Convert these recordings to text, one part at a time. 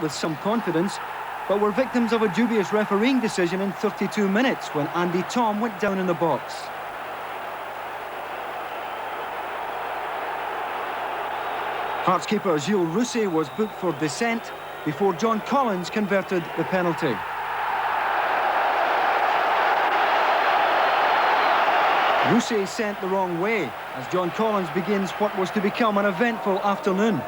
with some confidence, but were victims of a dubious refereeing decision in 32 minutes when Andy Tom went down in the box. Hearts keeper Gilles Rousset was booked for dissent before John Collins converted the penalty. Rousset sent the wrong way as John Collins begins what was to become an eventful afternoon.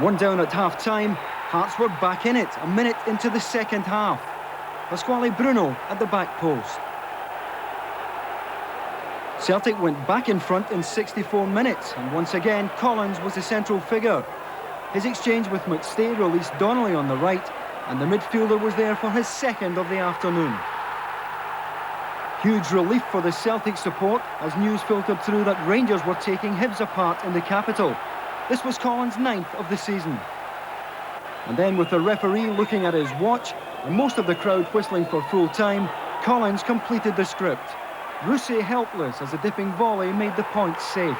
One down at half-time, Hearts were back in it a minute into the second half. Pasquale Bruno at the back post. Celtic went back in front in 64 minutes, and once again Collins was the central figure. His exchange with McStay released Donnelly on the right, and the midfielder was there for his second of the afternoon. Huge relief for the Celtic support as news filtered through that Rangers were taking Hibs apart in the capital. This was Collins' 9th of the season. And then with the referee looking at his watch and most of the crowd whistling for full time, Collins completed the script. Rousset helpless as a dipping volley made the point safe.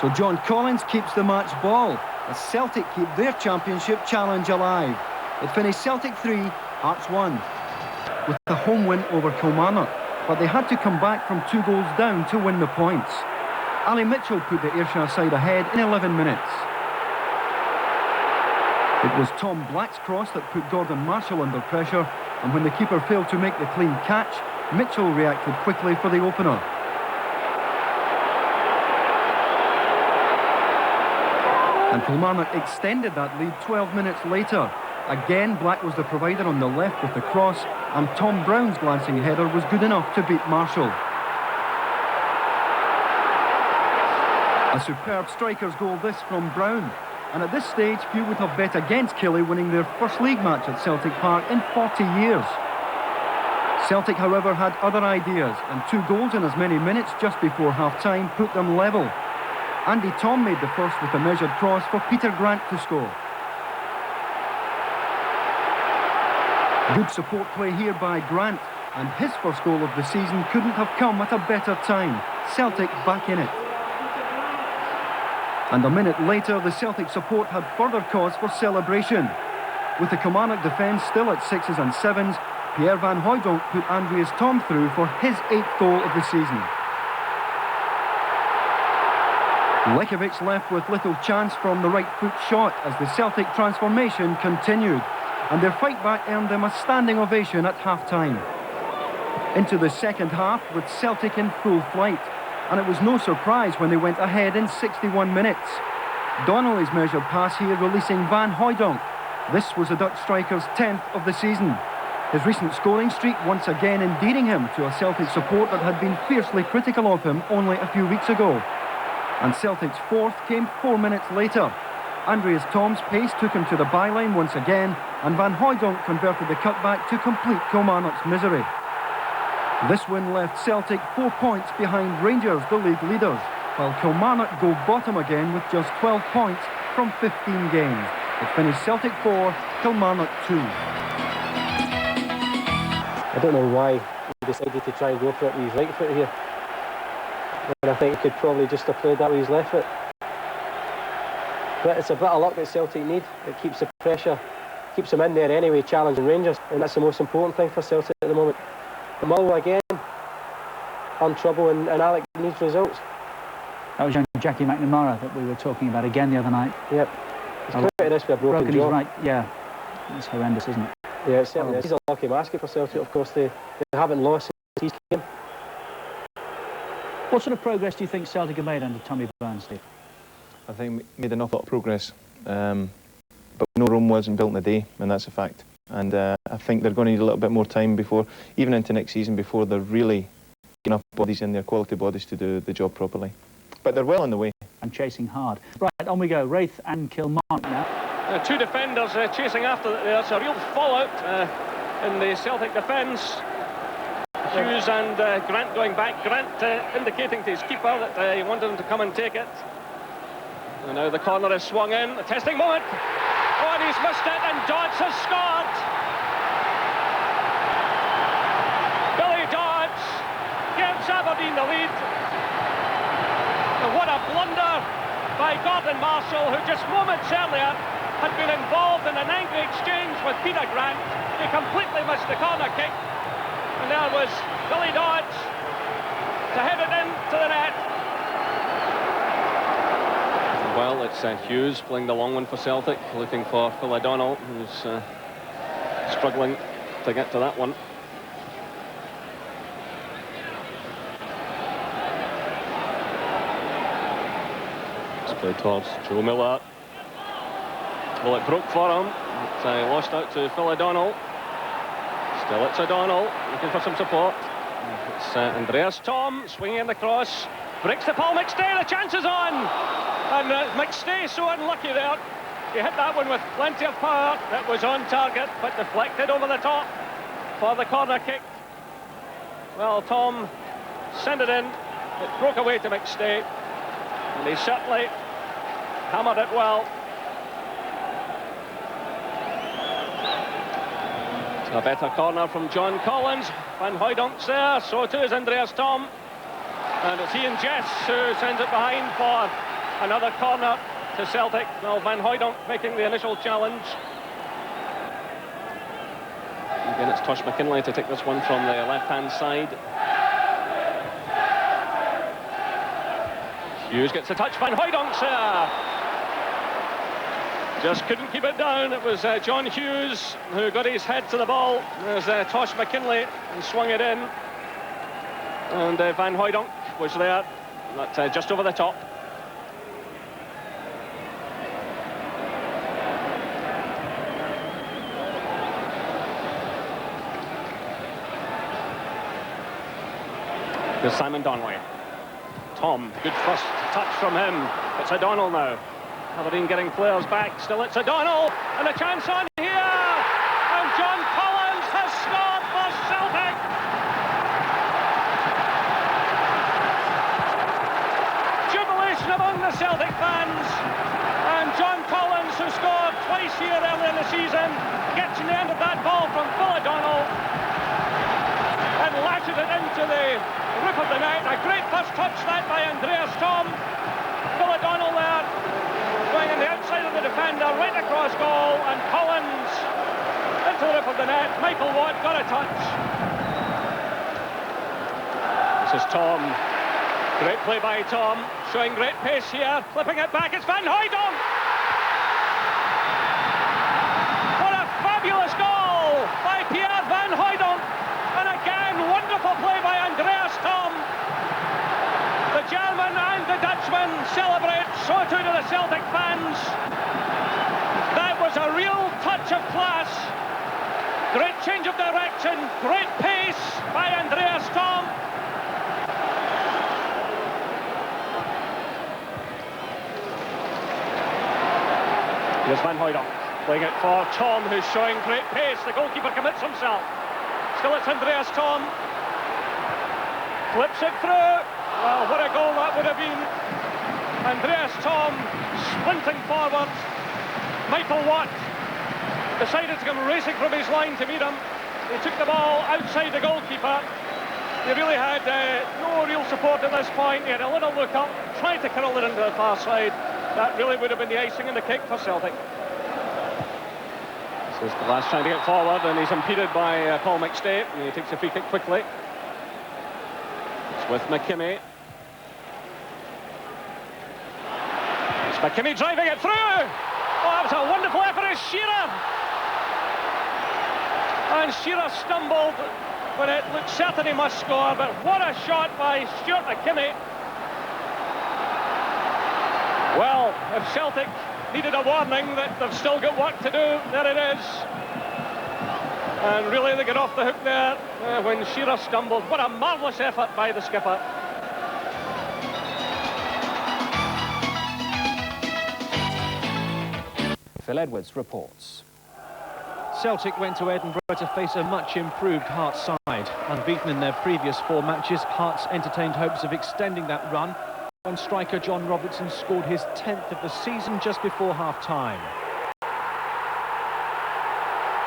So John Collins keeps the match ball as Celtic keep their championship challenge alive. It finished Celtic 3, Hearts 1. With the home win over Kilmarnock, but they had to come back from 2 goals down to win the points. Ali Mitchell put the Ayrshire side ahead in 11 minutes. It was Tom Black's cross that put Gordon Marshall under pressure, and when the keeper failed to make the clean catch, Mitchell reacted quickly for the opener. And Kilmarnock extended that lead 12 minutes later. Again, Black was the provider on the left with the cross, and Tom Brown's glancing header was good enough to beat Marshall. A superb striker's goal this from Brown. And at this stage, few would have bet against Killie winning their first league match at Celtic Park in 40 years. Celtic, however, had other ideas, and 2 goals in as many minutes just before half-time put them level. Andy Tom made the first with a measured cross for Peter Grant to score. Good support play here by Grant, and his first goal of the season couldn't have come at a better time. Celtic back in it. And a minute later, the Celtic support had further cause for celebration. With the Kilmarnock defence still at 6s and 7s, Pierre Van Hooijdonk put Andreas Tom through for his 8th goal of the season. Lekovic left with little chance from the right foot shot as the Celtic transformation continued, and their fight back earned them a standing ovation at half-time. Into the second half with Celtic in full flight, and it was no surprise when they went ahead in 61 minutes. Donnelly's measured pass here releasing Van Hooijdonk. This was the Dutch striker's 10th of the season. His recent scoring streak once again endearing him to a Celtic support that had been fiercely critical of him only a few weeks ago. And Celtic's 4th came 4 minutes later. Andreas Tom's pace took him to the byline once again, and Van Hooijdonk converted the cutback to complete Kilmarnock's misery. This win left Celtic 4 points behind Rangers, the league leaders, while Kilmarnock go bottom again with just 12 points from 15 games. It finished Celtic 4, Kilmarnock 2. I don't know why he decided to try and go for it with his right foot here. And I think he could probably just have played that with his left foot. But it's a bit of luck that Celtic need. It keeps the pressure, keeps them in there anyway, challenging Rangers. And that's the most important thing for Celtic at the moment. Mull again, on trouble, and Alec needs results. That was young Jackie McNamara that we were talking about again the other night. Yep. He's come out of this with a broken jaw. Right, yeah. It's horrendous, isn't it? Yeah, it certainly is. He's a lucky basket for Celtic, of course. They haven't lost since he came. What sort of progress do you think Celtic have made under Tommy Burns, Steve? I think made an awful lot of progress. But no Rome wasn't built in a day, and that's a fact. And I think they're going to need a little bit more time before, even into next season, before they're really getting enough bodies in there, quality bodies to do the job properly. But they're well on the way. And chasing hard. Right, on we go. Wraith and Kilmarnock now. 2 defenders chasing after. There's a real fallout in the Celtic defence. Hughes and Grant going back. Grant indicating to his keeper that he wanted him to come and take it. And now the corner is swung in. A testing moment. Oh, and he's missed it, and Dodds has scored. Billy Dodds gives Aberdeen the lead. And what a blunder by Gordon Marshall, who just moments earlier had been involved in an angry exchange with Peter Grant. He completely missed the corner kick. And there was Billy Dodge to head it into the net. Well, it's Hughes playing the long one for Celtic, looking for Phil O'Donnell, who's struggling to get to that one. It's played towards Joe Miller. Well, it broke for him. It lost out to Phil O'Donnell. Still it's O'Donnell, looking for some support. It's Andreas Tom swinging in the cross. Breaks to Paul McStay, the chance is on! And McStay so unlucky there. He hit that one with plenty of power. It was on target, but deflected over the top for the corner kick. Well, Tom sent it in. It broke away to McStay. And he certainly hammered it well. A better corner from John Collins. Van Hooydonk's there, so too is Andreas Tom. And it's Ian Jess who sends it behind for another corner to Celtic. Well, Van Hooydonk making the initial challenge. Again, it's Tosh McKinlay to take this one from the left-hand side. Hughes gets a touch. Van Hooydonk's there. Just couldn't keep it down. It was John Hughes who got his head to the ball. There's Tosh McKinlay and swung it in. And Van Hooydonk was there, but just over the top. Here's Simon Donnelly. Tom, good first touch from him. It's O'Donnell now. Aberdeen getting players back. Still it's O'Donnell, and a chance on here. And John Collins has scored for Celtic. Jubilation among the Celtic fans. And John Collins, who scored twice here early in the season, gets in the end of that ball from Phil O'Donnell and lashes it into the roof of the net. A great first touch that by Andreas Tom. Phil O'Donnell there, going on the outside of the defender, right across goal, and Collins into the roof of the net. Michael Watt got a touch. This is Tom. Great play by Tom, showing great pace here, flipping it back. It's Van Hooydonk. What a fabulous goal by Pierre Van Hooydonk. And again, wonderful play by Andreas Tom. The German and the Dutchman celebrate, so too do the Celtic fans. That was a real touch of class. Great change of direction, great pace by Andreas Tom. Here's Van Hooydonk, playing it for Tom, who's showing great pace. The goalkeeper commits himself. Still it's Andreas Tom. Flips it through. Well, what a goal that would have been. Andreas Tom sprinting forward. Michael Watt decided to come racing from his line to meet him. He took the ball outside the goalkeeper. He really had no real support at this point. He had a little look up, tried to curl it into the far side. That really would have been the icing in the cake for Celtic. This is Glass trying to get forward, and he's impeded by Paul McStay. He takes a free kick quickly. It's with McKimmie. It's McKimmie driving it through. Oh, that was a wonderful effort of Shearer. And Shearer stumbled when it looked certain he must score, but what a shot by Stuart McKimmie. Well, if Celtic needed a warning that they've still got work to do, there it is. And really they got off the hook there when Shearer stumbled. What a marvellous effort by the skipper. Phil Edwards reports. Celtic went to Edinburgh to face a much improved Hearts side. Unbeaten in their previous 4 matches, Hearts entertained hopes of extending that run when striker John Robertson scored his 10th of the season just before half-time.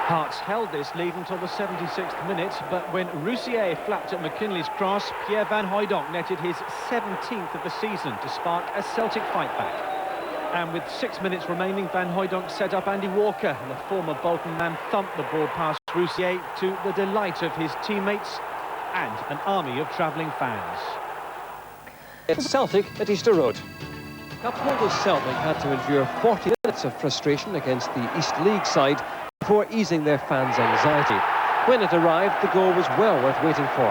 Hearts held this lead until the 76th minute, but when Roussier flapped at McKinley's cross, Pierre Van Hooydonk netted his 17th of the season to spark a Celtic fight back. And with 6 minutes remaining, Van Hooijdonk set up Andy Walker, and the former Bolton man thumped the ball past Roussier to the delight of his teammates and an army of travelling fans. It's Celtic at Easter Road. Upholders Celtic had to endure 40 minutes of frustration against the East League side before easing their fans' anxiety. When it arrived, the goal was well worth waiting for.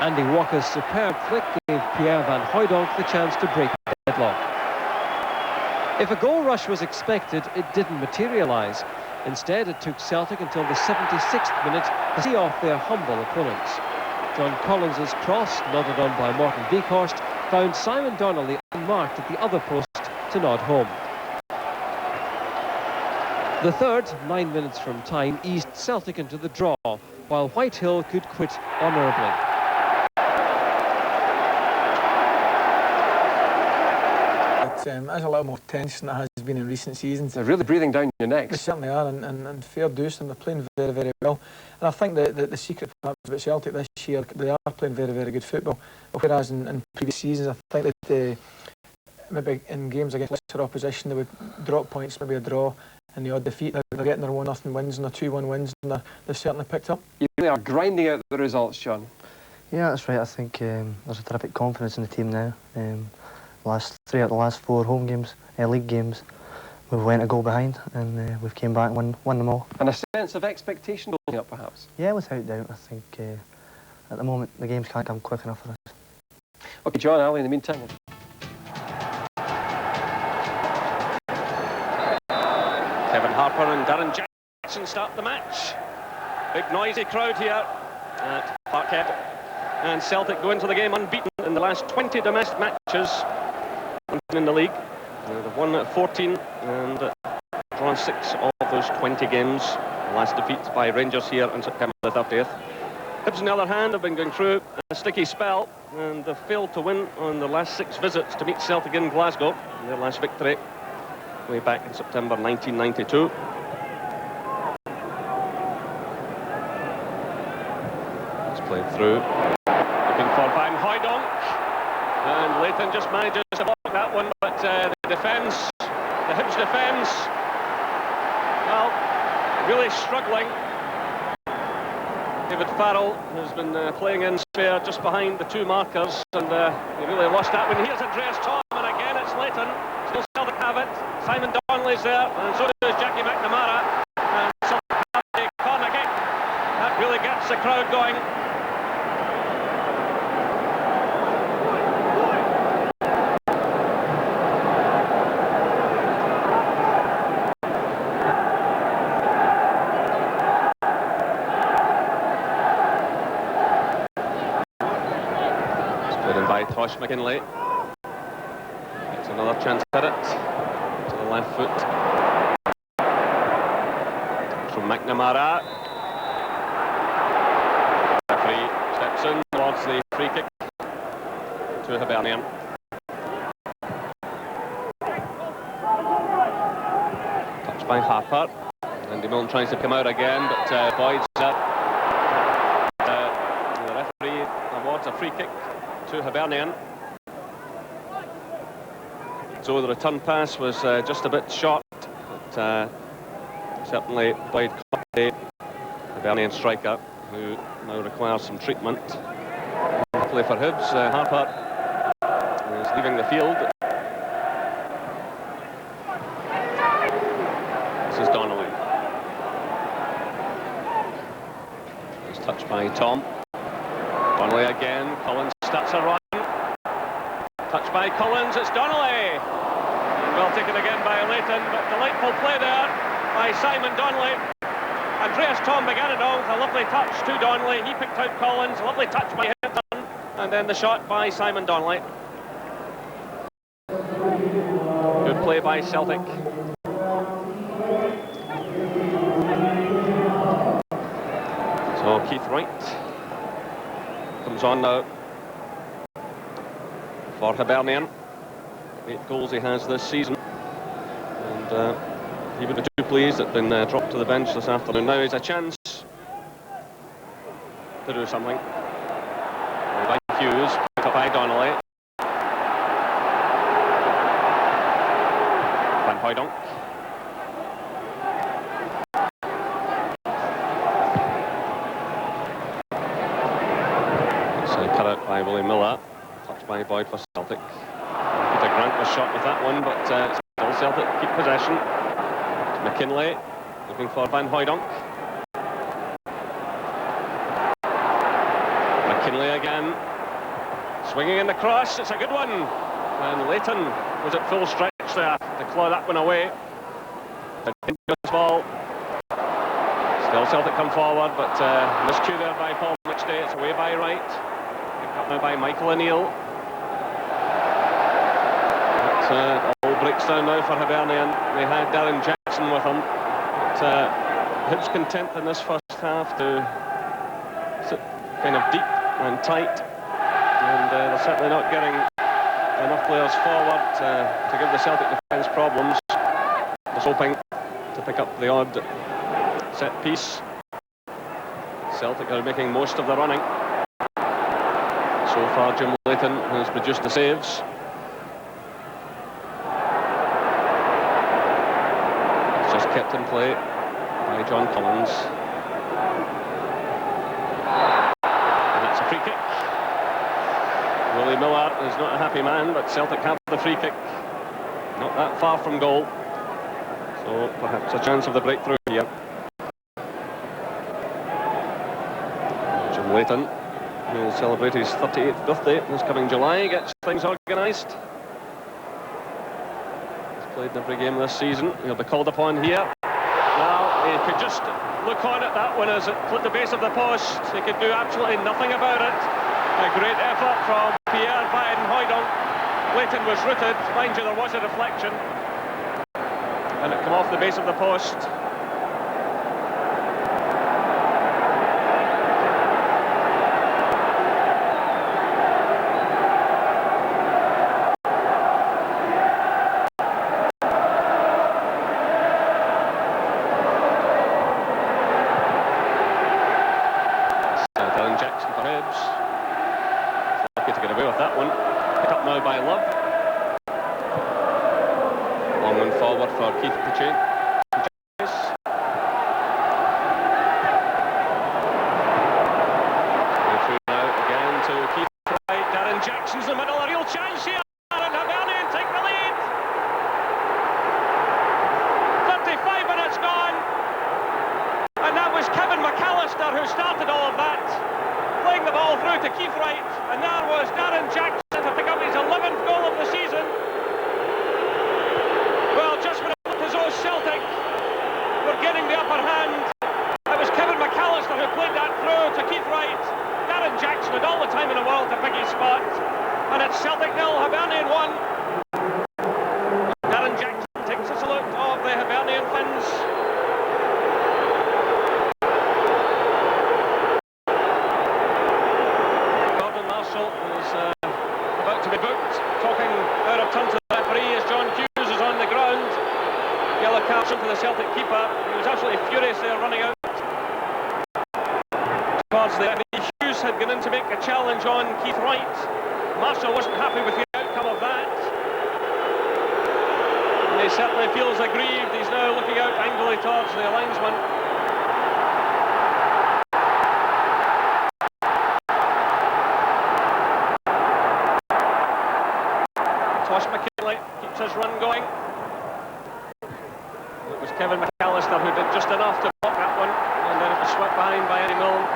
Andy Walker's superb flick gave Pierre Van Hooijdonk the chance to break the deadlock. If a goal rush was expected, it didn't materialise. Instead, it took Celtic until the 76th minute to see off their humble opponents. John Collins' cross, nodded on by Morton Beekhorst, found Simon Donnelly unmarked at the other post to nod home. The third, 9 minutes from time, eased Celtic into the draw, while Whitehill could quit honourably. It's a lot more tense than it has been in recent seasons. They're really breathing down your necks. They certainly are, and fair dues to them. They're playing very, very well. And I think that the secret perhaps about Celtic this year, they are playing very, very good football. Whereas in previous seasons, I think that maybe in games against lesser opposition, they would drop points, maybe a draw, and the odd defeat. They're getting their 1-0 wins and their 2-1 wins, and they've certainly picked up. You really are grinding out the results, John. Yeah, that's right. I think there's a terrific confidence in the team now. Last 3 out of the last 4 home games, league games, we went a goal behind, and we've came back and won them all. And a sense of expectation building up, perhaps? Yeah, without doubt. I think at the moment the games can't come quick enough for us. OK, John, Ali, in the meantime. Kevin Harper and Darren Jackson start the match. Big noisy crowd here at Parkhead. And Celtic go into the game unbeaten in the last 20 domestic matches in the league. They've won 14 and drawn 6 of those 20 games. The last defeat by Rangers here on September the 30th. Hibs, on the other hand, have been going through a sticky spell, and they've failed to win on the last 6 visits to meet Celtic in Glasgow. Their last victory way back in September 1992. It's played through. Looking for Van Hooijdonk, and Leighton just manages to block that one, but the defence, the Hibs defence, well, really struggling. David Farrell has been playing in spare just behind the 2 markers, and he really lost that one. Here's Andreas Thom, and again it's Leighton. Still Celtic have it. Simon Donnelly's there, and so does Jackie McNamara. And Celtic have a corner kick. That really gets the crowd going. Tosh McKinley gets another chance at it to the left foot from McNamara. Referee steps in towards the free kick to Hibernian. Touched by Harper. Andy Milne tries to come out again, but Boyd's up. The referee awards a free kick to Hibernian. So the return pass was just a bit short, but certainly Boyd caught the Hibernian striker, who now requires some treatment. Play for Hibs. Harper is leaving the field. This is Donnelly. He's touched by Thom. Donnelly again. Collins starts a run. Touched by Collins. It's Donnelly. And well taken again by Leighton, but delightful play there by Simon Donnelly. Andreas Thom began it all with a lovely touch to Donnelly. He picked out Collins. A lovely touch by Hinton, and then the shot by Simon Donnelly. Good play by Celtic. So Keith Wright comes on now for Hibernian. 8 goals he has this season, and even the 2 players that have been dropped to the bench this afternoon. Now he's a chance to do something. By Hughes, picked up by Donnelly. Willie Miller, touched by Boyd for Celtic. Peter Grant was shot with that one, but still Celtic keep possession. It's McKinlay looking for Van Hooijdonk. McKinlay again, swinging in the cross, it's a good one. And Leighton was at full stretch there to claw that one away. Ball. Still Celtic come forward, but miscue there by Paul McStay. It's away by right. Picked up now by Michael O'Neill. All breaks down now for Hibernian. They had Darren Jackson with them. But Hibs content in this first half to sit kind of deep and tight. And they're certainly not getting enough players forward to give the Celtic defence problems. Just hoping to pick up the odd set piece. Celtic are making most of the running. So far Jim Leighton has produced the saves. It's just kept in play by John Collins. And that's a free kick. Willie Miller is not a happy man, but Celtic have the free kick. Not that far from goal. So perhaps a chance of the breakthrough here. Jim Leighton, who will celebrate his 38th birthday this coming July, gets things organised. He's played in every game this season. He'll be called upon here. Now, he could just look on at that one as it hit the base of the post. He could do absolutely nothing about it. A great effort from Pierre Van Hooijdonk. Leighton was rooted. Mind you, there was a deflection. And it came off the base of the post. Darren Jackson for Hibs. Lucky to get away with that one. Picked up now by Love. Long one forward for Keith Puchet. Through now again to Keith Wright. Darren Jackson's in the middle, a real chance here. And Hibernian take the lead. 35 minutes gone. And that was Kevin McAllister who started all of that. Playing the ball through to Keith Wright. And there was Darren Jackson to pick up his 11th goal of the season. Well, just when it looked as though Celtic were getting the upper hand, it was Kevin McAllister who played that through to Keith Wright. Darren Jackson had all the time in the world to pick his spot. And it's Celtic 0, Hibernian 1. Darren Jackson takes a salute of the Hibernian fans. Gordon Marshall is about to be booked. Talking out of turn to the referee as John Hughes is on the ground. Yellow card to the Celtic keeper. He was absolutely furious there running out towards the referee. Hughes had gone in to make a challenge on Keith Wright. Marshall wasn't happy with the outcome of that. And he certainly feels aggrieved. He's now looking out angrily towards the linesman. Tosh McKinlay keeps his run going. It was Kevin McAllister who did just enough to block that one, and then it was swept behind by Eddie Milne.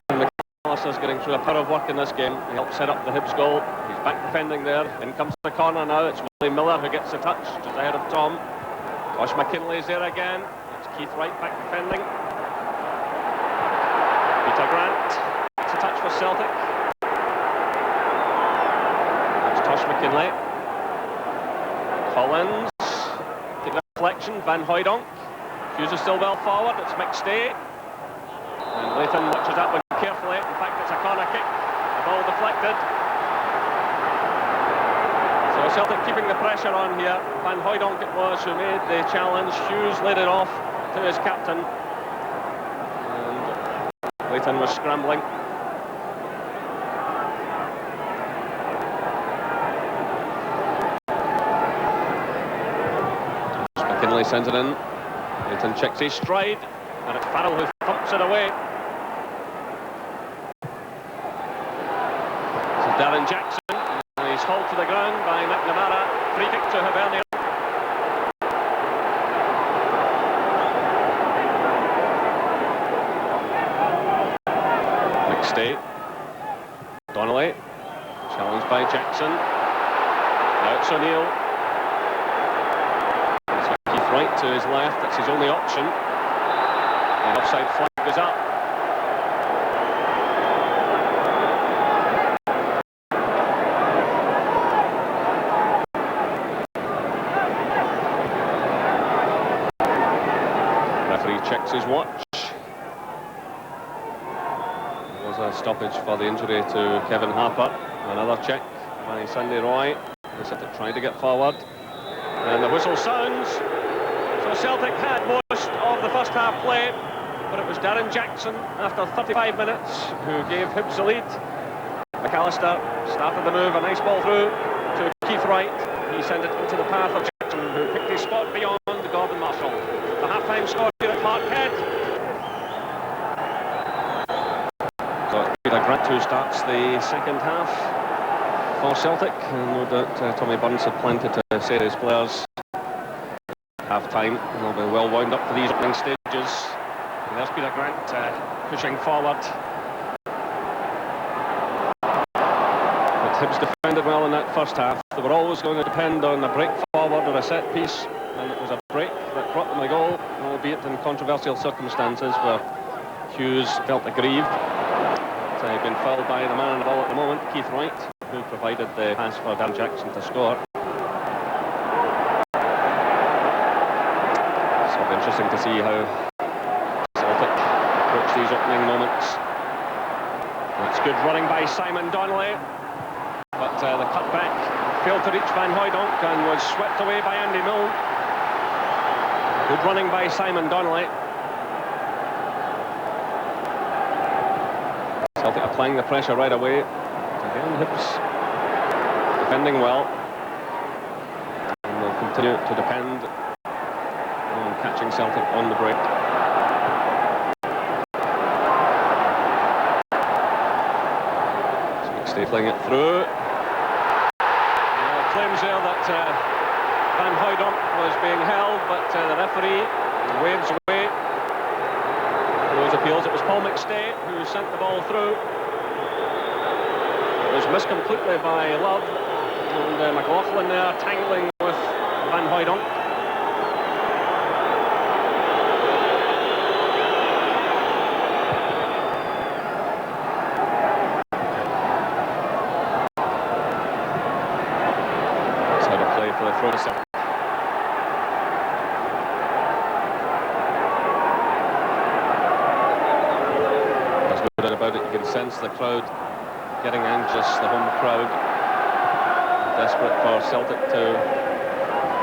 Kevin McAllister's getting through a power of work in this game. He helped set up the Hibs goal. He's back defending there. In comes the corner now. It's Willie Miller who gets the touch, just ahead of Tom. Tosh McKinlay's there again. It's Keith Wright back defending. Peter Grant. It's a touch for Celtic. Tosh McKinlay. Collins. Take the reflection. Van Hooijdonk. Hughes is still well forward. It's McStay. And Leighton watches that one carefully. In fact, it's a corner kick. The ball deflected. So Celtic keeping the pressure on here. Van Hooijdonk it was who made the challenge. Hughes laid it off to his captain. And Leighton was scrambling. McKinlay sends it in. Leighton checks his stride, and it's Farrell who thumps it away. Darren Jackson. He's hauled to the ground by McNamara. Free kick to Hibernian. McStay. Donnelly. Challenged by Jackson. Now it's O'Neill. Keith Wright to his left. That's his only option. The offside flag goes up. Checks his watch. There's a stoppage for the injury to Kevin Harper. Another check by Sandy Roy. They said to try to get forward. And the whistle sounds. So Celtic had most of the first half play, but it was Darren Jackson after 35 minutes who gave Hibs the lead. McAllister started the move, a nice ball through to Keith Wright. He sent it into the path of Jackson, who picked his spot beyond Gordon Marshall. The half-time score here at Parkhead. So it's Peter Grant who starts the second half for Celtic, and no doubt Tommy Burns had plenty to say to his players. Half-time, they'll be well wound up for these opening stages. And there's Peter Grant pushing forward. But Hibs defended well in that first half. They were always going to depend on a break forward or a set piece, and it was a break that brought them a goal, albeit in controversial circumstances where Hughes felt aggrieved. He'd been fouled by the man on the ball at the moment, Keith Wright, who provided the pass for Darren Jackson to score. So it'll be interesting to see how Celtic approach these opening moments. It's good running by Simon Donnelly, but the cutback failed to reach Van Hooijdonk and was swept away by Andy Milne. Good running by Simon Donnelly. Celtic applying the pressure right away. Again, Hibs defending well. And will continue to depend on catching Celtic on the break. Stay playing it through. Claims there that Van Hooijdonk was being held, but the referee waves away those appeals. It was Paul McStay who sent the ball through. It was missed completely by Love, and McLaughlin there tangling with Van Hooijdonk. There's no doubt about it, you can sense the crowd getting anxious, the home crowd, desperate for Celtic to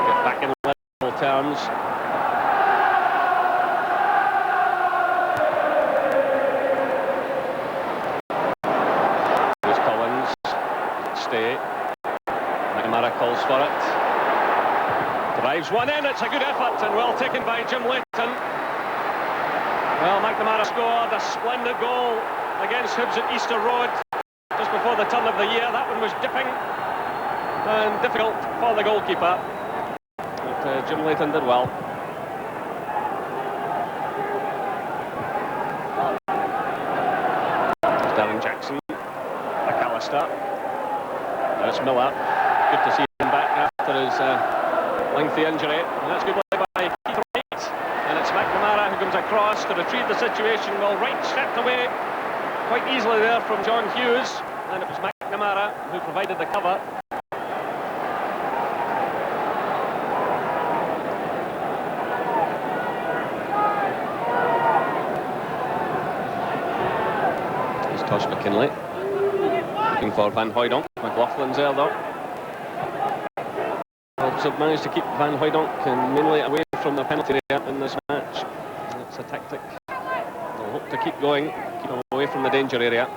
get back in level terms. Here's Collins, stay. McNamara calls for it. Drives one in, it's a good effort and well taken by Jim Leighton. Well, McNamara scored a splendid goal against Hibs at Easter Road just before the turn of the year. That one was dipping and difficult for the goalkeeper, but Jim Leighton did well. There's Darren Jackson, McAllister. Now it's Miller. Good to see him back after his lengthy injury, and that's good play by Keith Wright, and it's McNamara who comes across to retrieve the situation. Well, Wright stepped away quite easily there from John Hughes, and it was McNamara who provided the cover. Here's Tosh McKinlay looking for Van Hooijdonk. McLaughlin's there though. Hibs have managed to keep Van Hooijdonk mainly away from the penalty area in this match. And it's a tactic they'll hope to keep going, keep him away from the danger area.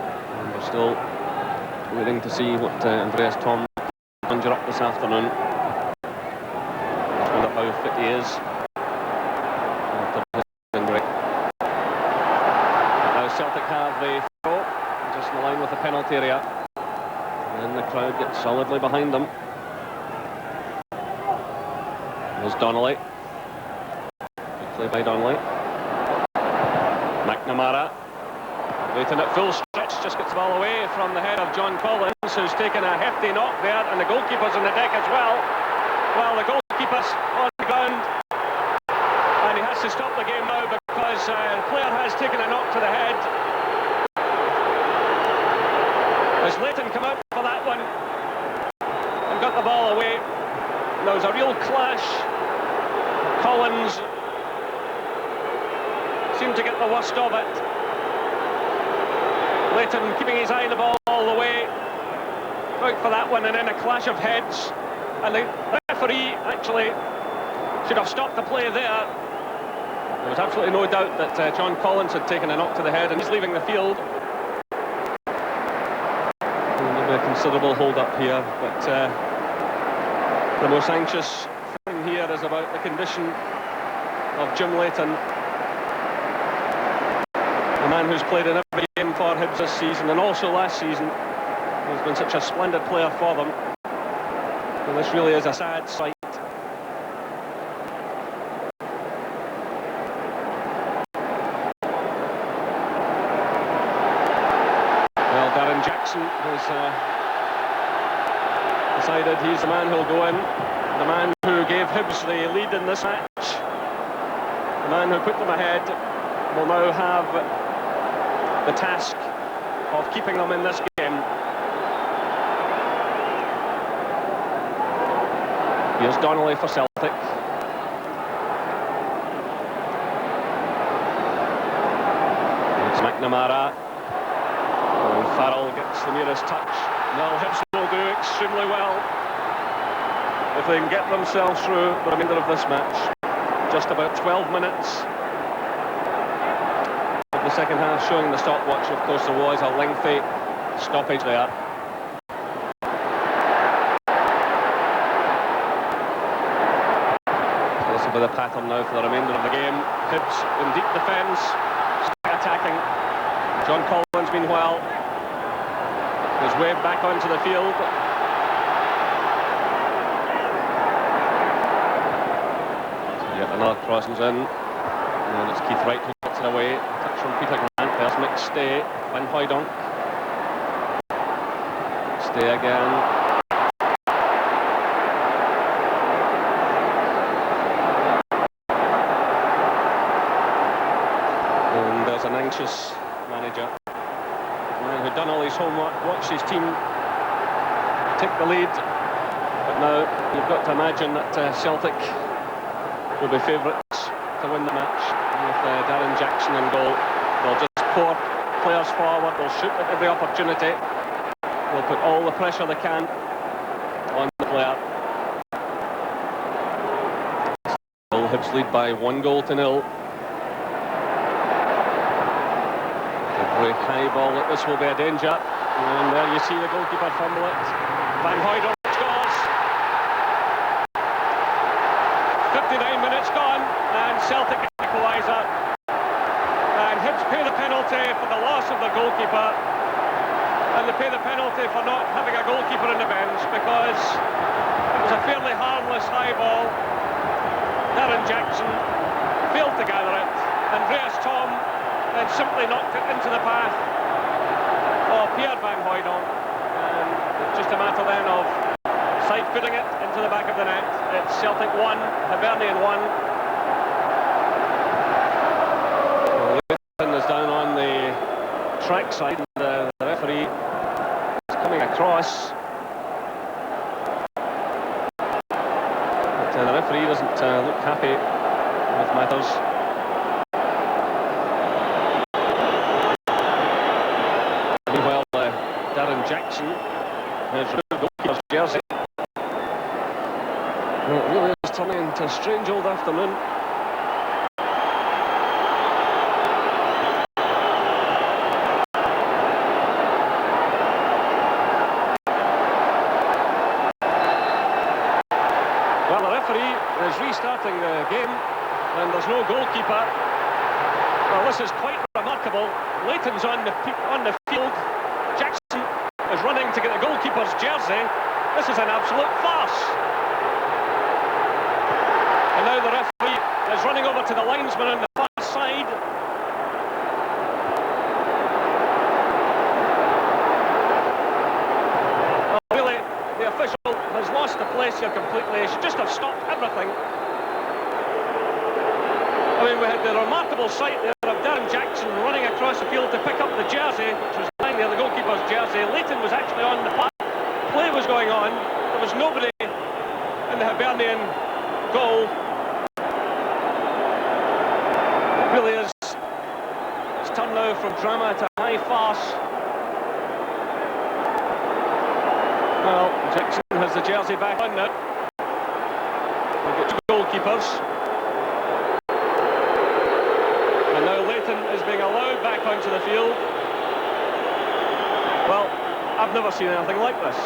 And we're still waiting to see what Andreas Thom conjure up this afternoon. Just wonder how fit he is after his injury. Now Celtic have the throw, just in line with the penalty area. And the crowd gets solidly behind them. There's Donnelly. Good play by Donnelly. McNamara. Waiting at full stretch, just gets the ball away from the head of John Collins, who's taken a hefty knock there, and the goalkeeper's on the deck as well. Well, the goalkeeper's on the ground, and he has to stop the game now because the player has taken a knock to the head. As Leighton come out for that one and got the ball away. There was a real clash. Collins seemed to get the worst of it. Leighton keeping his eye on the ball all the way. Out for that one, and then a clash of heads. And the referee actually should have stopped the play there. There was absolutely no doubt that John Collins had taken a knock to the head, and he's leaving the field. There'll be a considerable hold-up here, but the most anxious thing here is about the condition of Jim Leighton. The man who's played in every game for Hibs this season, and also last season. He's been such a splendid player for them. And this really is a sad sight. Well, Darren Jackson has decided he's the man who'll go in. The man who gave Hibs the lead in this match. The man who put them ahead will now have the task of keeping them in this game. Here's Donnelly for Celtic. It's McNamara. And Farrell gets the nearest touch. Well, Hibs will do extremely well if they can get themselves through the remainder of this match. Just about 12 minutes of the second half, showing the stopwatch. Of course, there was a lengthy stoppage there. This will be the pattern now for the remainder of the game. Hibs in deep defence, attacking. John Collins, meanwhile, is waved back onto the field. So yet another cross is in, and it's Keith Wright who gets it away. Touch from Peter Grant. There's Mick Stay. Van Hooijdonk. Stay again. And there's an anxious manager. A man who'd done all his homework, watched his team take the lead. But now you've got to imagine that Celtic will be favourites to win the match. And with Darren Jackson in goal, they'll just pour players forward, they'll shoot at every opportunity. They'll put all the pressure they can on the player. Hibs lead by 1-0. Very high ball, that this will be a danger. And there you see the goalkeeper fumble it. Van Hooijdonk scores. 59 minutes gone, and Celtic equaliser. And Hibs pay the penalty for the loss of the goalkeeper. And they pay the penalty for not having a goalkeeper in the bench, because it was a fairly harmless high ball. Darren Jackson failed to gather it. Andreas Thom then simply knocked it into the path of Pierre Van Hooijdonk, and it's just a matter then of side-footing it into the back of the net. It's Celtic 1, Hibernian 1. Leighton is down on the track side, and the referee is coming across. But the referee doesn't look happy with matters. Jackson has removed the goalkeeper's jersey. Well, it really is turning into a strange old afternoon. Well, the referee is restarting the game, and there's no goalkeeper. Well, this is quite remarkable. remarkable. Leighton's on the field. Jackson is running to get the goalkeeper's jersey. This is an absolute farce. And now the referee is running over to the linesman on the far side. Well, really, the official has lost the place here completely. He should just have stopped everything. I mean, we had the remarkable sight there of Darren Jackson running across the field to pick up the jersey, which was lying there, the goalkeeper's jersey. Leighton was actually on the park. Play was going on. There was nobody in the Hibernian goal. It really is. It's turned now from drama to high farce. Well, Jackson has the jersey back on now. We've got two goalkeepers. And now Leighton is being allowed back onto the field. Well, I've never seen anything like this.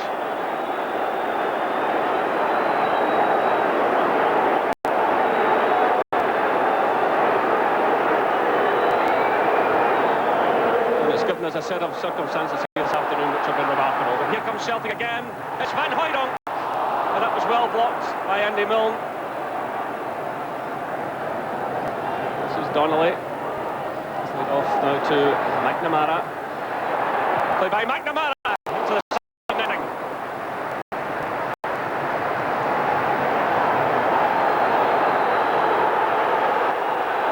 And it's given us a set of circumstances here this afternoon which have been remarkable. But here comes Celtic again. It's Van Hooijdonk. And that was well blocked by Andy Milne. This is Donnelly. Off now to McNamara. Played by McNamara into the side netting.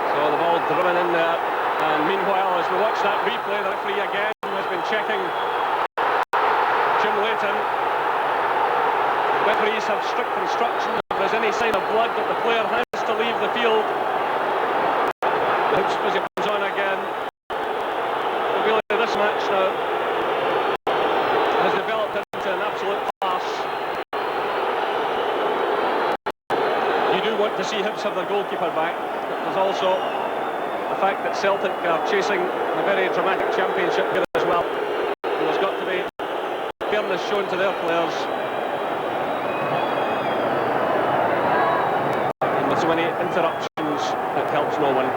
So the ball driven in there. And meanwhile, as we watch that replay, the referee again has been checking Jim Leighton. Referees have strict instructions if there's any sign of blood that the player has to leave the field. The hoops busy comes on again. But really, this match now has developed into an absolute farce. You do want to see Hibs have their goalkeeper back, but there's also the fact that Celtic are chasing a very dramatic championship here as well. And there's got to be fairness shown to their players. And with so many interruptions, it helps no one.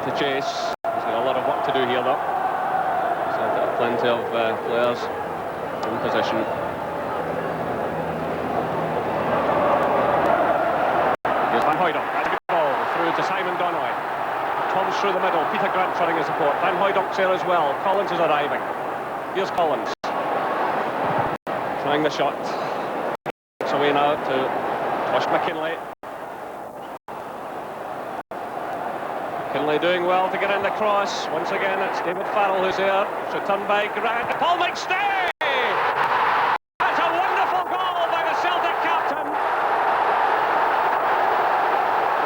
To chase. He's got a lot of work to do here though. So I've got plenty of players in position. Here's Van Hooijdonk. That's a good ball through to Simon Donnelly. Tom's through the middle. Peter Grant running his support. Van Hooijdonk's there as well. Collins is arriving. Here's Collins. Trying the shot. It's away now to Tosh McKinlay. McKinlay doing well to get in the cross. Once again, it's David Farrell who's there. It's returned by Grant. Paul McStay! That's a wonderful goal by the Celtic captain.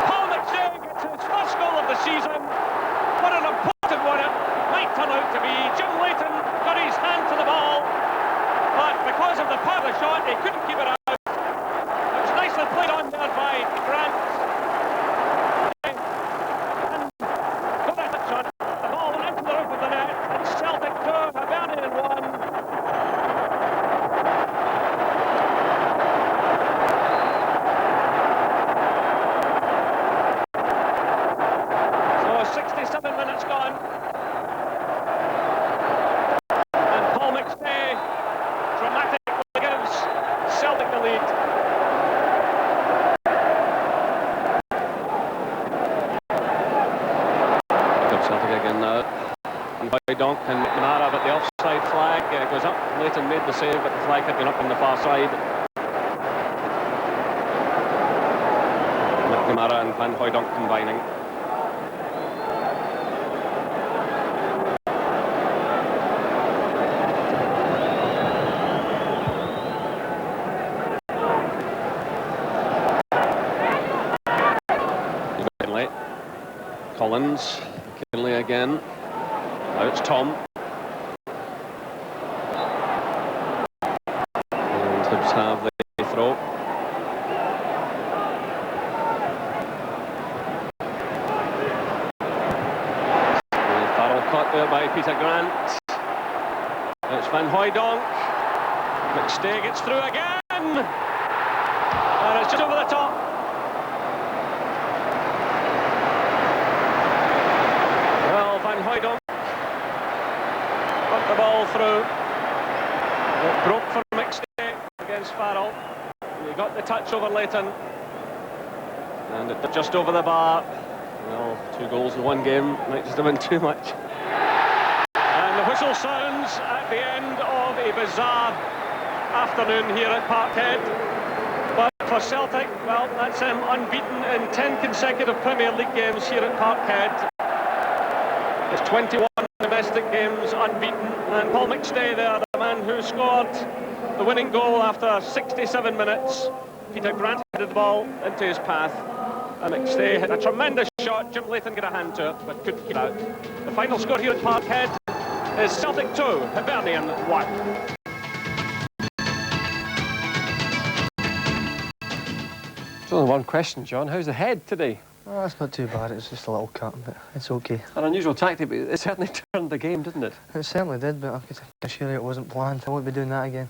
Paul McStay gets his first goal of the season. What an important one it might turn out to be. Jim Leighton got his hand to the ball, but because of the power of the shot, he couldn't keep it out. It was nicely played on there by Grant. Donk and McNamara, but the offside flag goes up. Leighton made the save, but the flag had been up on the far side. McNamara and Van Hooijdonk combining. McKinlay. Collins. McKinlay again. Now it's Tom. And Hibs have the throw. Farrell caught there by Peter Grant. Van Hooijdonk. McStay gets through again. And it's just over the top. Well, Van Hooijdonk put the ball through. It broke for McStay against Farrell. He got the touch over Leighton. And it just over the bar. Well, 2 goals in one game might just have been too much. And the whistle sounds at the end of a bizarre afternoon here at Parkhead. But for Celtic, well, that's him unbeaten in 10 consecutive Premier League games here at Parkhead. It's 21 domestic games unbeaten. And Paul McStay there, the man who scored the winning goal after 67 minutes. Peter Grant headed the ball into his path. And McStay hit a tremendous shot. Jim Leighton got a hand to it, but couldn't keep it out. The final score here at Parkhead is Celtic 2, Hibernian 1. There's only one question, John. How's the head today? Oh, that's not too bad. It's just a little cut, but it's okay. An unusual tactic, but it certainly turned the game, didn't it? It certainly did, but I can assure you it wasn't planned. I won't be doing that again.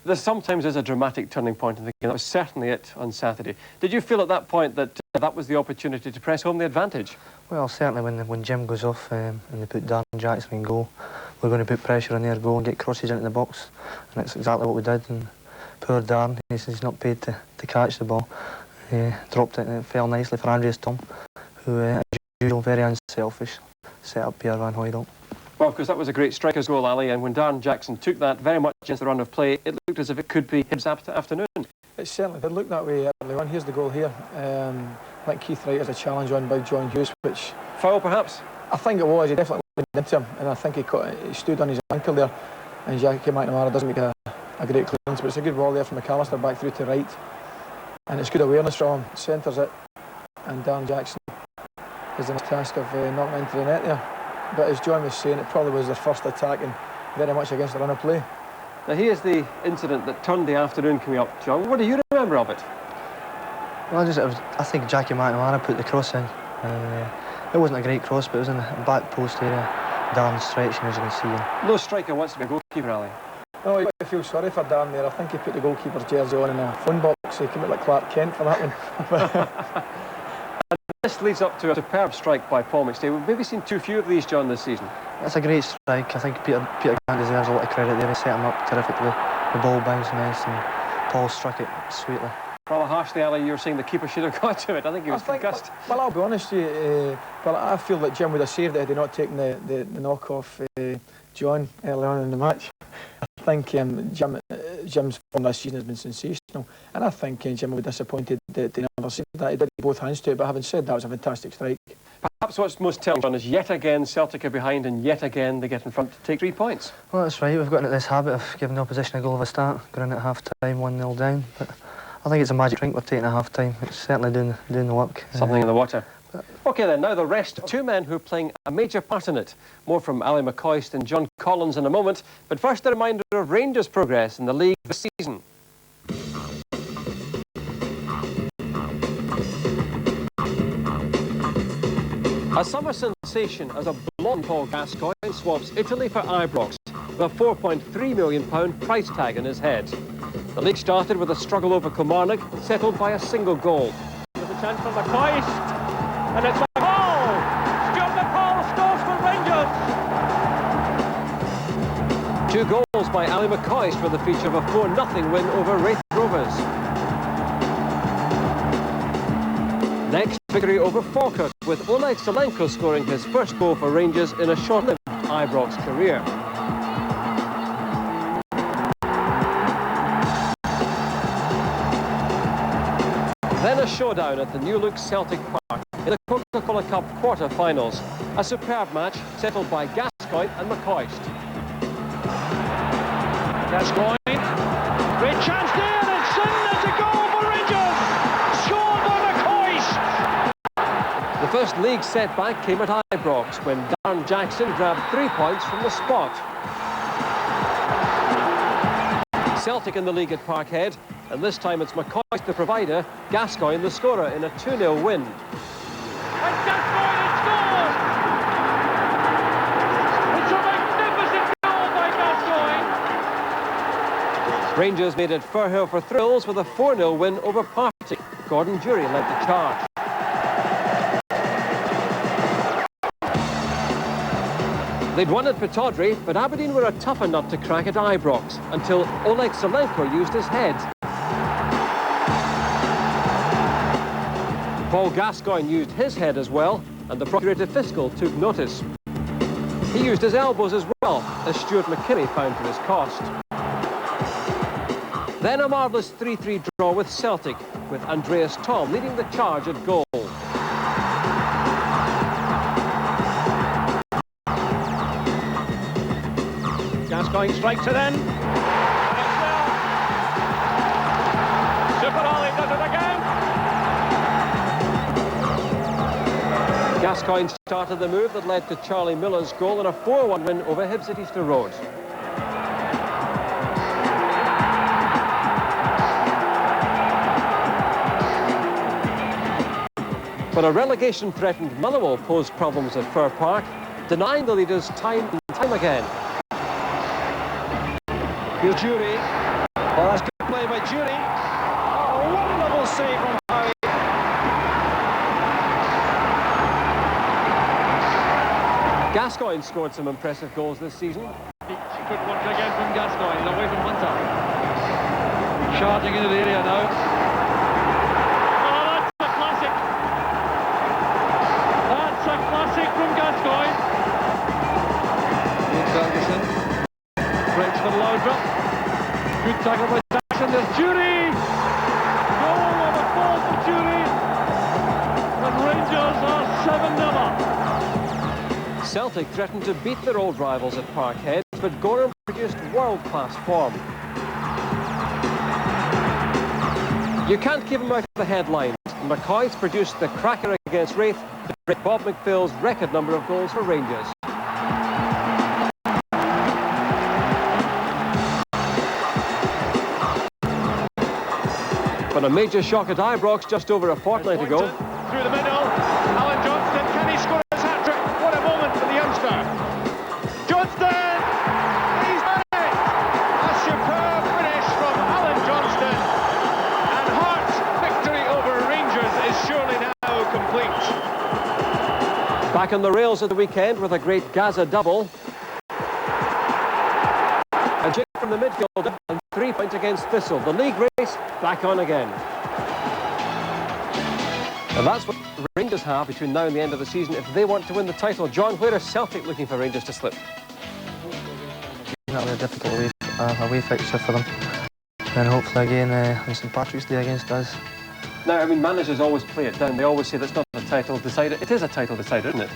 There sometimes is a dramatic turning point in the game. That was certainly it on Saturday. Did you feel at that point that that was the opportunity to press home the advantage? Well, certainly when Jim goes off and they put Darren Jackson in goal, we're going to put pressure on their goal and get crosses into the box. And that's exactly what we did. And poor Darren, he's not paid to catch the ball. He dropped it and it fell nicely for Andreas Tom, who, as usual, very unselfish, set up Pierre Van Hooijdonk. Well, because that was a great striker's goal, Ali, and when Darren Jackson took that very much into the run of play, it looked as if it could be his afternoon. It certainly did look that way early on. Here's the goal here. I think Keith Wright has a challenge on by John Hughes, which... Foul, perhaps? I think it was. He definitely went into him, and I think he stood on his ankle there, and Jackie McNamara doesn't make a great clearance, but it's a good ball there from McAllister back through to Wright, and it's good awareness from him. Centres it, and Darren Jackson has the task of knocking it into the net there. But as John was saying, it probably was their first attack and very much against the run of play. Now here's the incident that turned the afternoon coming up, John. What do you remember of it? Well, I think Jackie McNamara put the cross in. It wasn't a great cross, but it was in the back post area. Darren stretching, as you can see. No striker wants to be a goalkeeper, Ali. No, I feel sorry for Darren there. I think he put the goalkeeper's jersey on in a phone box, so he came out like Clark Kent for that one. This leads up to a superb strike by Paul McStay. We've maybe seen too few of these, John, this season. That's a great strike. I think Peter Grant deserves a lot of credit there. He set him up terrifically. The ball bounced nice and Paul struck it sweetly. Rather harshly, Ali, you were saying the keeper should have got to it. I think he was concussed. Well, I'll be honest with you, well, I feel that Jim would have saved it had he not taken the knock off John early on in the match. I think Jim's form this season has been sensational, and I think Jim would be disappointed that he never seen that. He did both hands to it, but having said that, it was a fantastic strike. Perhaps what's most telling, John, is yet again Celtic are behind and yet again they get in front to take 3 points. Well, that's right. We've got into this habit of giving the opposition a goal of a start, going in at half-time, 1-0 down. But I think it's a magic drink we're taking at half-time. It's certainly doing the work. Something in the water. OK then, now the rest. 2 men who are playing a major part in it. More from Ali McCoist and John Collins in a moment. But first a reminder of Rangers' progress in the league this season. A summer sensation as a blonde Paul Gascoigne swaps Italy for Ibrox with a £4.3 million price tag in his head. The league started with a struggle over Kilmarnock, settled by a single goal. There's a chance for McCoist, and it's McCall! Stuart McCall scores for Rangers! 2 goals by Ali McCoist for the feature of a 4-0 win over Wraith Rovers. Next, victory over Falkirk, with Oleg Salenko scoring his first goal for Rangers in a short-lived Ibrox career. Then a showdown at the New Look Celtic Park in the Coca-Cola Cup quarter-finals. A superb match settled by Gascoigne and McCoist. Gascoigne, great chance there, it's in, it's a goal for Rangers! Scored by McCoist! The first league setback came at Ibrox when Darren Jackson grabbed 3 points from the spot. Celtic in the league at Parkhead, and this time it's McCoist the provider, Gascoigne the scorer in a 2-0 win. And Gascoigne has scored! It's a magnificent goal by Gascoigne! Rangers made it Firhill for thrills with a 4-0 win over Partick. Gordon Dury led the charge. They'd won at Pittodrie, but Aberdeen were a tougher nut to crack at Ibrox until Oleg Salenko used his head. Paul Gascoigne used his head as well, and the Procurator Fiscal took notice. He used his elbows as well, as Stuart McKinney found to his cost. Then a marvellous 3-3 draw with Celtic, with Andreas Thom leading the charge at goal. Gascoigne strikes it in. Super Ollie does it again. Gascoigne started the move that led to Charlie Miller's goal in a 4-1 win over Hibs at Easter Road. But a relegation-threatened Motherwell posed problems at Fir Park, denying the leaders time and time again. Here's Dury. Oh, that's good play by Dury. Oh, a wonderful save from Harry. Gascoigne scored some impressive goals this season. Good work again from Gascoigne, away from Hunter. Charging into the area now. Oh, that's a classic. That's a classic from Gascoigne. Ian Ferguson. Breaks for Laudrup. Good tackle by Jackson. There's Dury. Goal on the ball for Dury. And Rangers are 7-0. Celtic threatened to beat their old rivals at Parkhead, but Gorham produced world-class form. You can't keep him out of the headlines. McCoy's produced the cracker against Raith to break Bob McPhill's record number of goals for Rangers. But a major shock at Ibrox just over a fortnight ago. Through the middle, Alan Johnston, can he score his hat-trick? What a moment for the youngster. Johnston! He's done it! A superb finish from Alan Johnston. And Hearts' victory over Rangers is surely now complete. Back on the rails at the weekend with a great Gaza double. A jig from the midfielder and 3 points against Thistle. The league race back on again. And that's what the Rangers have between now and the end of the season if they want to win the title. John, where is Celtic looking for Rangers to slip? That'll be a difficult away fixture for them. And hopefully again on St Patrick's Day against us. Now, I mean, managers always play it down. They always say that's not a title decider. It is a title decider, isn't it?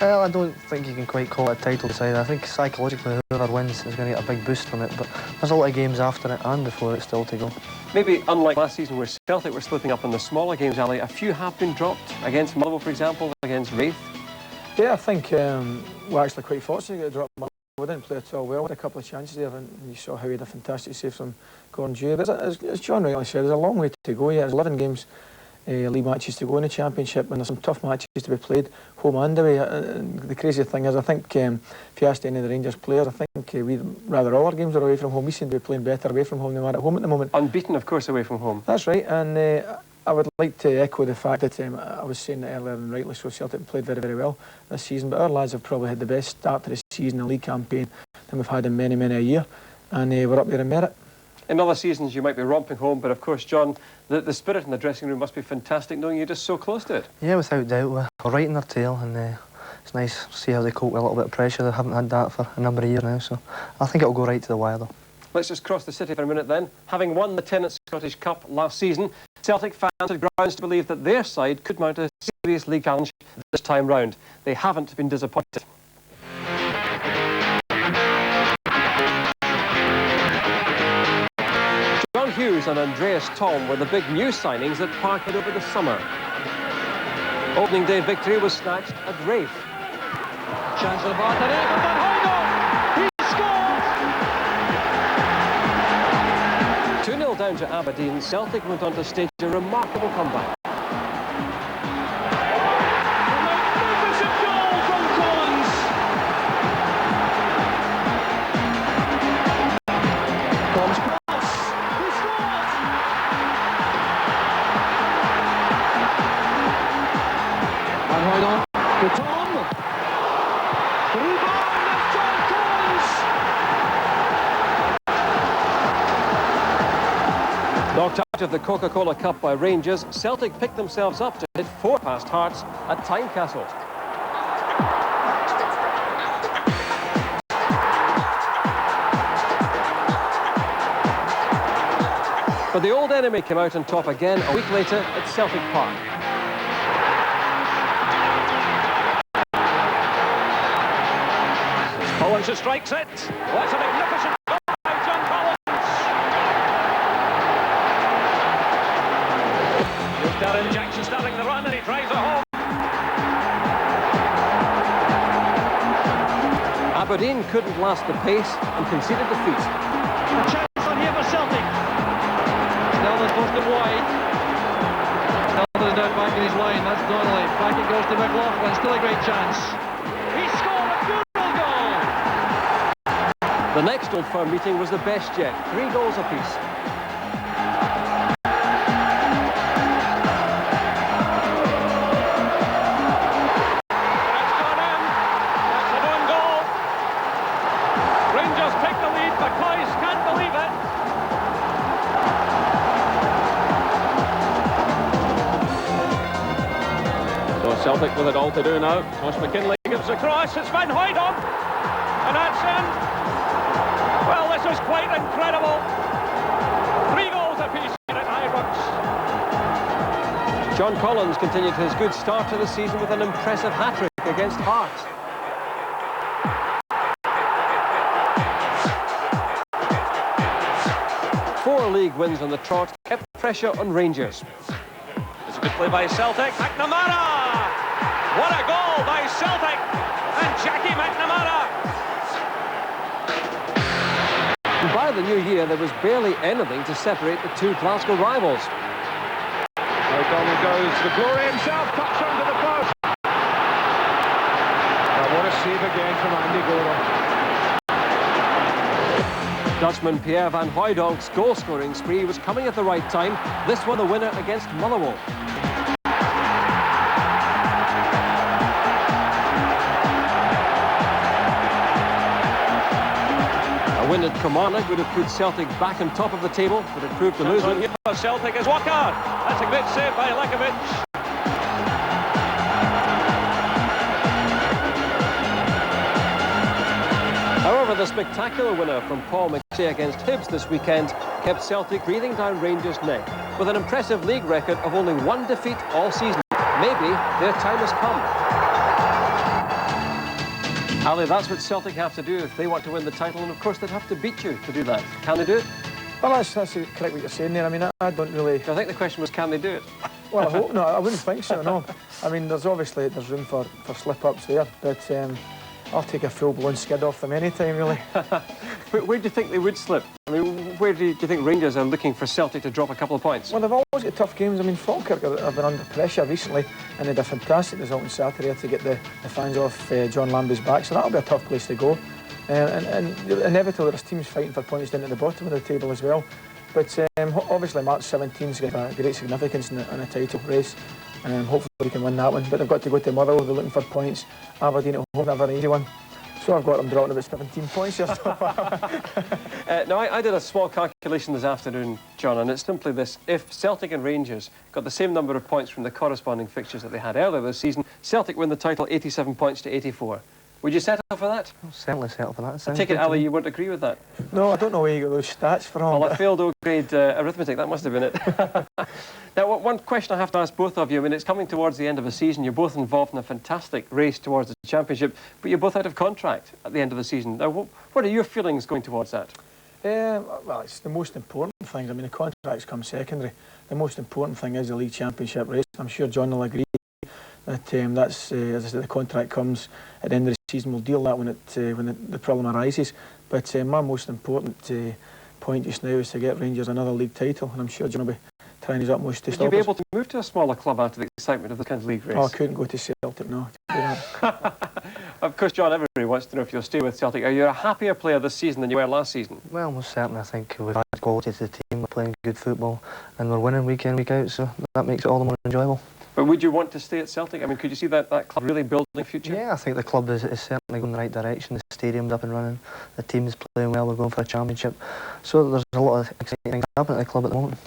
Well, I don't think you can quite call it a title decider. I think psychologically whoever wins is going to get a big boost from it, but there's a lot of games after it and before it still to go. Maybe unlike last season where Celtic were slipping up in the smaller games, Ali, a few have been dropped against Motherwell, for example, against Raith. Yeah, I think we're actually quite fortunate to get dropped. We didn't play at all well. We had a couple of chances there, and you saw how he had a fantastic save from Gordon Dury. But as John rightly said, there's a long way to go. Yeah, there's 11 games, league matches to go in the Championship, and there's some tough matches to be played, home and away. The crazy thing is, I think if you asked any of the Rangers players, I think we'd rather all our games are away from home. We seem to be playing better away from home than we are at home at the moment. Unbeaten, of course, away from home. That's right, and I would like to echo the fact that I was saying that earlier, and rightly so, Celtic played very, very well this season, but our lads have probably had the best start to the season, the league campaign, than we've had in many, many a year, and we're up there in merit. In other seasons you might be romping home, but of course, John, the spirit in the dressing room must be fantastic knowing you're just so close to it. Yeah, without doubt. We're right in their tail, and it's nice to see how they cope with a little bit of pressure. They haven't had that for a number of years now, so I think it'll go right to the wire though. Let's just cross the city for a minute then. Having won the Tennant Scottish Cup last season, Celtic fans had grounds to believe that their side could mount a serious league challenge this time round. They haven't been disappointed. John Hughes and Andreas Thom were the big new signings at Parkhead over the summer. Opening day victory was snatched at Raith. Chance for the bar today, but then hold on! He scores! 2-0 down to Aberdeen, Celtic went on to stage a remarkable comeback. A magnificent goal from Collins! Collins cross! Knocked out of the Coca-Cola Cup by Rangers, Celtic picked themselves up to hit 4 past Hearts at Tynecastle. But the old enemy came out on top again a week later at Celtic Park. Collins who strikes it. That's a magnificent goal by John Collins. Darren Jackson starting the run and he drives it home. Aberdeen couldn't last the pace and conceded defeat. A chance on here for Celtic. Snellman pushed it wide. Snellman is now back in his line. That's Donnelly. Back it goes to McLaughlin. Still a great chance. He scored a beautiful goal. The next Old Firm meeting was the best yet. 3 goals apiece. Celtic with it all to do now. Josh McKinley gives a cross. It's Van Hooijdonk. And that's in. Well, this is quite incredible. 3 goals apiece here at Ibrox. John Collins continued his good start to the season with an impressive hat-trick against Hearts. Four league wins on the trot kept pressure on Rangers. It's a good play by Celtic. McNamara! What a goal by Celtic! And Jackie McNamara! By the new year, there was barely anything to separate the two Glasgow rivals. O'Donnell goes, the glory himself, cuts under the post. Oh, what a save again from Andy Gordon. Dutchman Pierre Van Hooijdonk's goal-scoring spree was coming at the right time. This one the winner against Motherwell. A win at Kilmarnock would have put Celtic back on top of the table, but it proved to lose it. Celtic is Walker. That's a great save by Lekovic. However, the spectacular winner from Paul McShay against Hibs this weekend kept Celtic breathing down Rangers' neck with an impressive league record of only 1 defeat all season. Maybe their time has come. Ali, that's what Celtic have to do if they want to win the title, and of course they'd have to beat you to do that. Can they do it? Well, that's correct what you're saying there. I mean, I don't really... I think the question was, can they do it? Well, I hope not. I wouldn't think so, no. I mean, there's room for slip-ups there, but I'll take a full-blown skid off them any time, really. But where do you think they would slip? I mean, where do you think Rangers are looking for Celtic to drop a couple of points? Well, they've always got tough games. I mean, Falkirk have been under pressure recently, and they had a fantastic result on Saturday to get the fans off John Lambie's back, so that'll be a tough place to go. And inevitably, there's teams fighting for points down at the bottom of the table as well. But obviously, March 17's got a great significance in a title race. Hopefully, we can win that one. But they've got to go to Motherwell. They're looking for points. Aberdeen at home, never an easy one. So I've got them dropping about 17 points here so far. Now, I did a small calculation this afternoon, John, and it's simply this. If Celtic and Rangers got the same number of points from the corresponding fixtures that they had earlier this season, Celtic win the title 87 points to 84. Would you settle for that? I'll certainly settle for that. I take it, Ali, you wouldn't agree with that? No, I don't know where you got those stats from. Well, I failed O-grade arithmetic, that must have been it. Now, one question I have to ask both of you, I mean, it's coming towards the end of the season, you're both involved in a fantastic race towards the championship, but you're both out of contract at the end of the season. Now, what are your feelings going towards that? Well, it's the most important thing. I mean, the contracts come secondary. The most important thing is the league championship race. I'm sure John will agree that that's, as I said, the contract comes at the end of the season. We'll deal that when the problem arises. But my most important point just now is to get Rangers another league title, and I'm sure John will be trying his utmost to stop us. Would you be able to move to a smaller club after the excitement of the kind of league race? Oh, I couldn't go to Celtic, no. Of course, John, everybody wants to know if you'll stay with Celtic. Are you a happier player this season than you were last season? Well, most certainly. I think we've had quality to the team, we're playing good football, and we're winning week in, week out, so that makes it all the more enjoyable. But would you want to stay at Celtic? I mean, could you see that club really building a future? Yeah, I think the club is certainly going in the right direction. The stadium's up and running, the team's playing well, we're going for a championship. So there's a lot of exciting things happening at the club at the moment.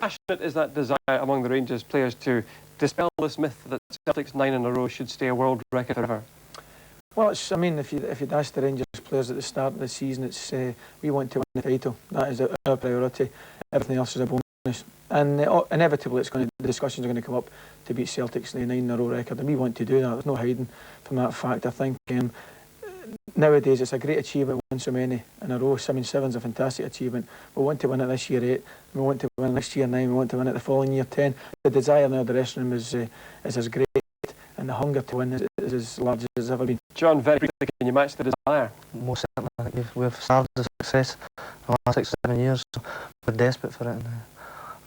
passionate is that desire among the Rangers players to dispel this myth that Celtic's 9 in a row should stay a world record forever? Well, I mean, if you'd asked the Rangers players at the start of the season, it's we want to win the title. That is our priority. Everything else is a bonus. And inevitably, the discussions are going to come up to beat Celtic's 9 in a row record, and we want to do that. There's no hiding from that fact. I think nowadays it's a great achievement to win so many in a row. I mean, 7's a fantastic achievement. We want to win it this year 8. We want to win it next year 9. We want to win it the following year 10. The desire now of the dressing room is as great, and the hunger to win is as large as it's ever been. John, very briefly, can you match the desire? Most certainly. I think we've starved the success the last 6 or 7 years, so we're desperate for it, and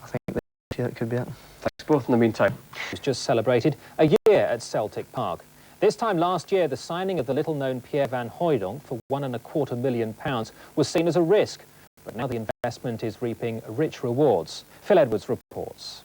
I think this year it could be it. Thanks both in the meantime. It's just celebrated a year at Celtic Park. This time last year, the signing of the little-known Pierre van Hooijdonk for £1.25 million was seen as a risk, but now the investment is reaping rich rewards. Phil Edwards reports.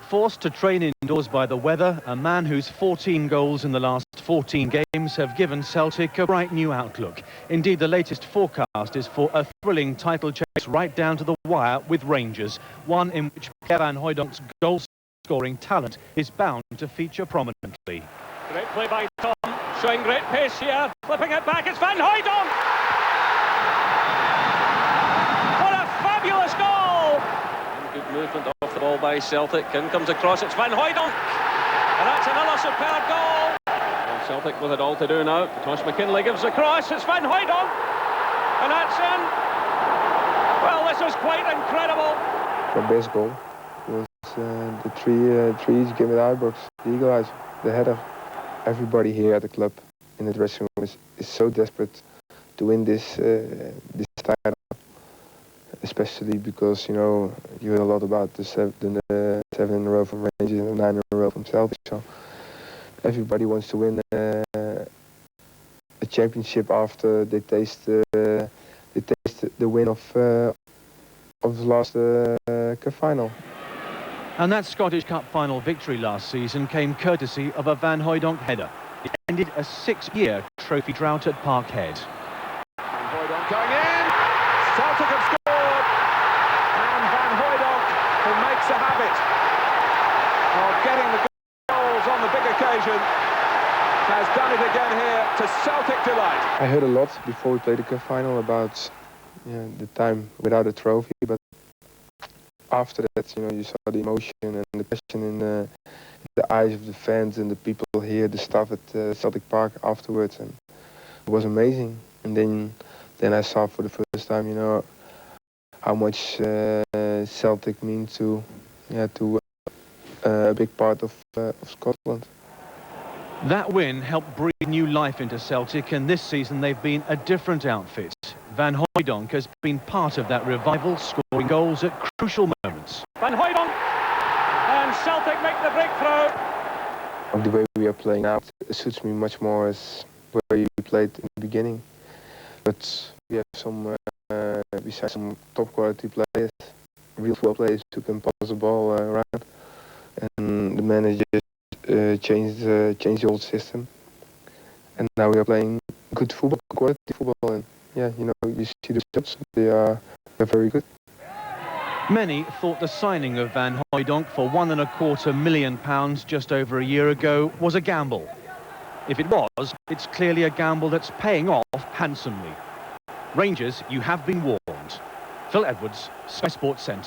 Forced to train indoors by the weather, a man whose 14 goals in the last 14 games have given Celtic a bright new outlook. Indeed, the latest forecast is for a thrilling title chase right down to the wire with Rangers, one in which Pierre van Hooijdonk's goal-scoring talent is bound to feature prominently. Great play by Tom, showing great pace here, flipping it back, it's Van Hooijdonk! What a fabulous goal! And good movement off the ball by Celtic, in comes across, it's Van Hooijdonk! And that's another superb goal! Well, Celtic with it all to do now, Tosh McKinley gives the cross, it's Van Hooijdonk! And that's in! Well, this was quite incredible! My best goal was the three each game at Ibrox, the equaliser, the header. Everybody here at the club in the dressing room is so desperate to win this title, especially because you hear a lot about the 7 in a row from Rangers and the 9 in a row from Celtic. So everybody wants to win a championship after they taste the win of the last cup final. And that Scottish Cup final victory last season came courtesy of a Van Hooijdonk header. It ended a 6-year trophy drought at Parkhead. Van Hooijdonk going in! Celtic have scored! And Van Hooijdonk, who makes a habit of getting the goals on the big occasion, has done it again here to Celtic delight. I heard a lot before we played the cup final about the time without a trophy, but after that, you saw the emotion and the passion in the eyes of the fans and the people here, the staff at Celtic Park afterwards, and it was amazing. And then I saw for the first time, how much Celtic means to a big part of Scotland. That win helped breathe new life into Celtic, and this season they've been a different outfit. Van Hooijdonk has been part of that revival, scoring goals at crucial moments. Van Hooijdonk, and Celtic make the breakthrough. The way we are playing now suits me much more as where we played in the beginning. But we have some, besides some top quality players, real football players who can pass the ball around. And the manager changed the old system. And now we are playing good football, quality football. And you see the shots, they are very good. Many thought the signing of Van Hooijdonk for £1.25 million just over a year ago was a gamble. If it was, it's clearly a gamble that's paying off handsomely. Rangers, you have been warned. Phil Edwards, Sky Sports Centre.